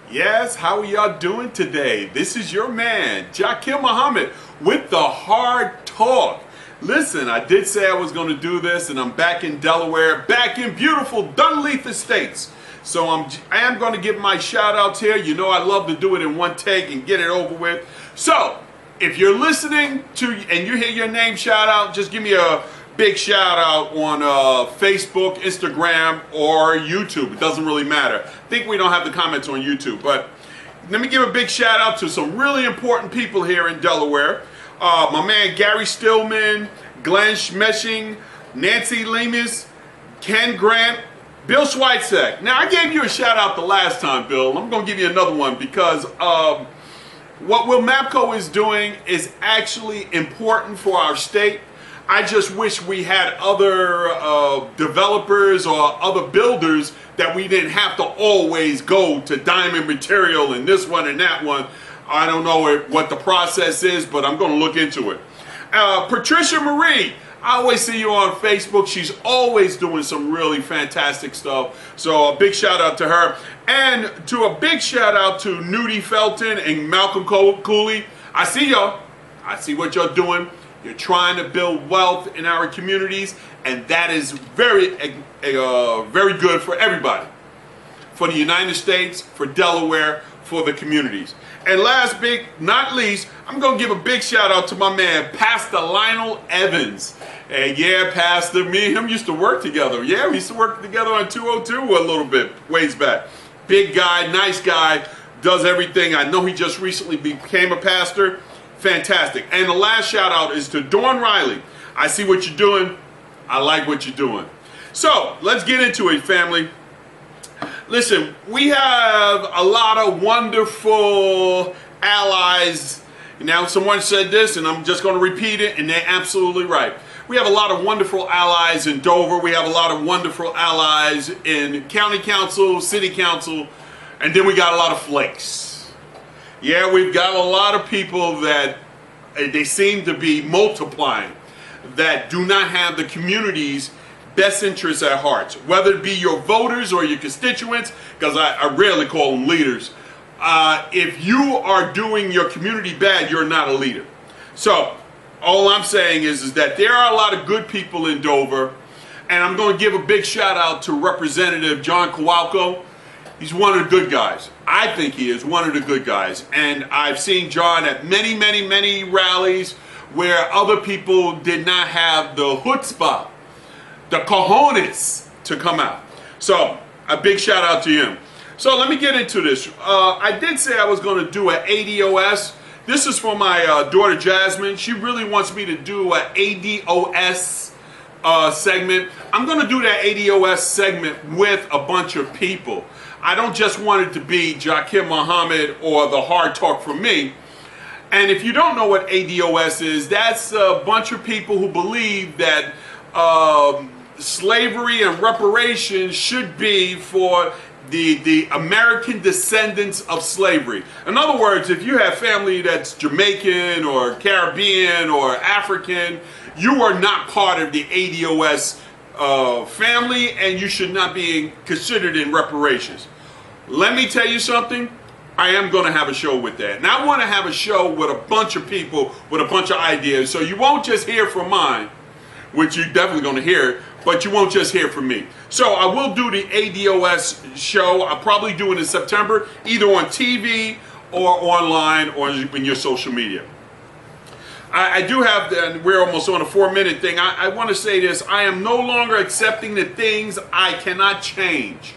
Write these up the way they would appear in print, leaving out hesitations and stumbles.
Yes, how are y'all doing today? This is your man, Jakim Muhammad, with the Hard Talk. Listen, I did say I was going to do this, and I'm back in Delaware, back in beautiful Dunleith Estates. So I am going to give my shout outs here. You know I love to do it in one take and get it over with. So, if you're listening to and you hear your name shout out, just give me a big shout out on Facebook, Instagram, or YouTube. It doesn't really matter. I think we don't have the comments on YouTube, but let me give a big shout out to some really important people here in Delaware. My man Gary Stillman, Glenn Schmeshing, Nancy Lemus, Ken Grant, Bill Schweitzek. Now, I gave you a shout out the last time, Bill. I'm going to give you another one because what Will Mapco is doing is actually important for our state. I just wish we had other developers or other builders that we didn't have to always go to diamond material and this one and that one. I don't know what the process is, but I'm going to look into it. Patricia Marie, I always see you on Facebook. She's always doing some really fantastic stuff. So a big shout out to her. And to a big shout out to Nudie Felton and Malcolm Cooley. I see y'all. I see what y'all doing. You're trying to build wealth in our communities, and that is very good for everybody. For the United States, for Delaware, for the communities. And last big, not least, I'm going to give a big shout out to my man, Pastor Lionel Evans. And yeah, Pastor, me and him used to work together. Yeah, we used to work together on 202 a little bit, ways back. Big guy, nice guy, does everything. I know he just recently became a pastor. Fantastic. And the last shout out is to Dawn Riley. I see what you're doing. I like what you're doing. So let's get into it, family. Listen, we have a lot of wonderful allies. Now, someone said this, and I'm just going to repeat it, and they're absolutely right. We have a lot of wonderful allies in Dover. We have a lot of wonderful allies in county council, city council, and then we got a lot of flakes. Yeah, we've got a lot of people that they seem to be multiplying that do not have the community's best interests at heart, whether it be your voters or your constituents, because I rarely call them leaders. If you are doing your community bad, you're not a leader. So all I'm saying is that there are a lot of good people in Dover, and I'm going to give a big shout out to Representative John Kowalko. He's one of the good guys. I think he is one of the good guys. And I've seen John at many, many, many rallies where other people did not have the chutzpah, the cojones to come out. So a big shout out to him. So let me get into this. I did say I was going to do an ADOS. This is for my daughter Jasmine. She really wants me to do an ADOS segment. I'm going to do that ADOS segment with a bunch of people. I don't just want it to be Jakim Muhammad or the Hard Talk from me. And if you don't know what ADOS is, that's a bunch of people who believe that slavery and reparations should be for the American descendants of slavery. In other words, if you have family that's Jamaican or Caribbean or African, you are not part of the ADOS family, and you should not be considered in reparations. Let me tell you something. I am going to have a show with that. And I want to have a show with a bunch of people with a bunch of ideas. So you won't just hear from mine, which you're definitely going to hear, but you won't just hear from me. So I will do the ADOS show. I'll probably do it in September, either on TV or online or in your social media. I do have, and we're almost on a 4-minute thing. I want to say this. I am no longer accepting the things I cannot change.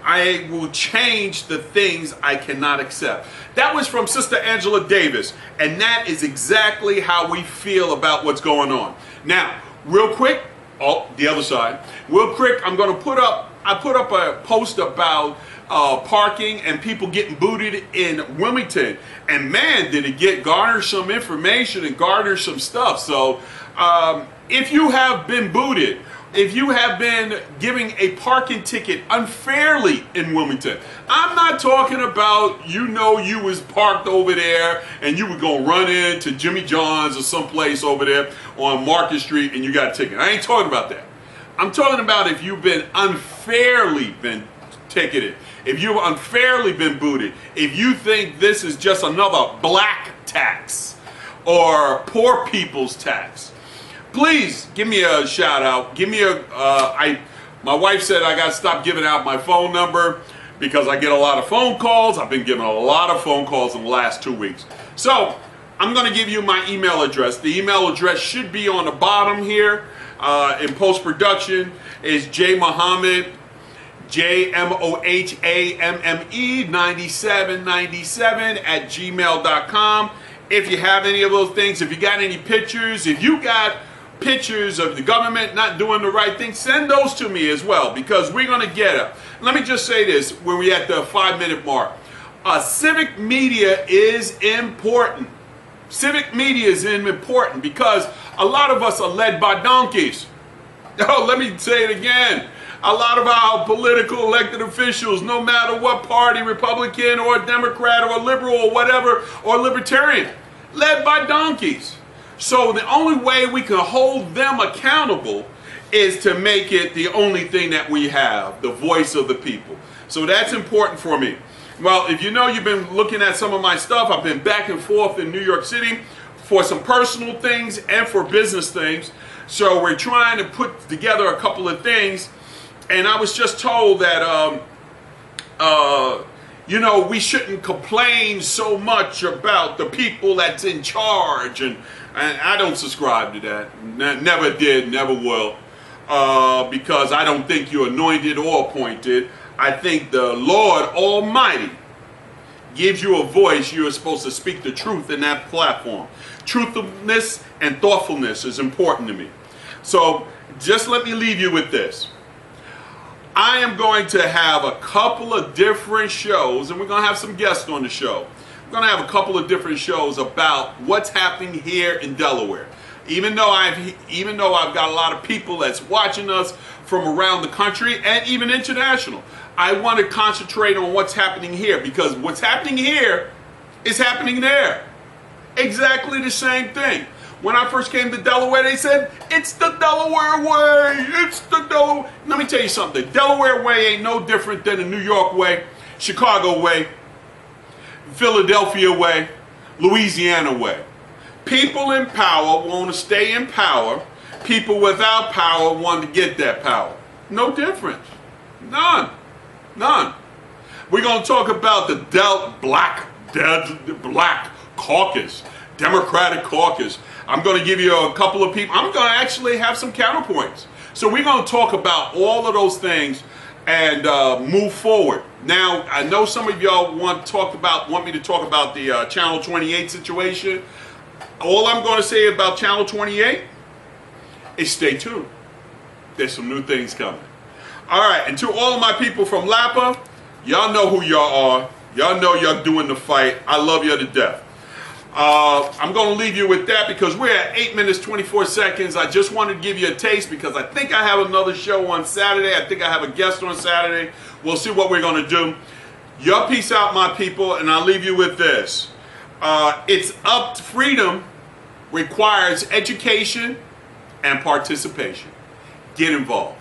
I will change the things I cannot accept. That was from Sister Angela Davis, and that is exactly how we feel about what's going on. Now, real quick, the other side. Real quick, I put up a post about parking and people getting booted in Wilmington. And man, did it garner some information and garner some stuff. So if you have been booted, if you have been giving a parking ticket unfairly in Wilmington, I'm not talking about you was parked over there and you were going to run into Jimmy John's or someplace over there on Market Street and you got a ticket. I ain't talking about that. I'm talking about if you've been unfairly ticketed, if you've unfairly been booted, if you think this is just another black tax or poor people's tax, please give me a shout out. Give me my wife said I got to stop giving out my phone number because I get a lot of phone calls. I've been getting a lot of phone calls in the last 2 weeks. So I'm going to give you my email address. The email address should be on the bottom here in post-production. It's jmohammed, JMOHAMME 9797 at gmail.com. If you have any of those things, if you got any pictures, if you got pictures of the government not doing the right thing, send those to me as well, because we're going to get it. Let me just say this when we're at the 5-minute mark. Civic media is important. Civic media is important because a lot of us are led by donkeys. Oh, let me say it again. A lot of our political elected officials, no matter what party, Republican or Democrat or liberal or whatever, or libertarian, led by donkeys. So the only way we can hold them accountable is to make it the only thing that we have, the voice of the people. So that's important for me. Well, if you know, you've been looking at some of my stuff. I've been back and forth in New York City for some personal things and for business things. So we're trying to put together a couple of things. And I was just told that, you know, we shouldn't complain so much about the people that's in charge. And I don't subscribe to that. Never did, never will. Because I don't think you're anointed or appointed. I think the Lord Almighty gives you a voice. You're supposed to speak the truth in that platform. Truthfulness and thoughtfulness is important to me. So just let me leave you with this. I am going to have a couple of different shows, and we're going to have some guests on the show. We're going to have a couple of different shows about what's happening here in Delaware. Even though I've got a lot of people that's watching us from around the country and even international, I want to concentrate on what's happening here, because what's happening here is happening there. Exactly the same thing. When I first came to Delaware, they said, it's the Delaware way, it's the Delaware. Let me tell you something. The Delaware way ain't no different than the New York way, Chicago way, Philadelphia way, Louisiana way. People in power want to stay in power. People without power want to get that power. No difference. None. None. We're going to talk about the Black Caucus, Democratic Caucus. I'm going to give you a couple of people. I'm going to actually have some counterpoints. So we're going to talk about all of those things and move forward. Now, I know some of y'all want me to talk about the Channel 28 situation. All I'm going to say about Channel 28 is stay tuned. There's some new things coming. All right, and to all of my people from Lapa, y'all know who y'all are. Y'all know y'all doing the fight. I love you to death. I'm going to leave you with that because we're at 8 minutes, 24 seconds. I just wanted to give you a taste because I think I have another show on Saturday. I think I have a guest on Saturday. We'll see what we're going to do. Y'all peace out, my people, and I'll leave you with this. Freedom requires education and participation. Get involved.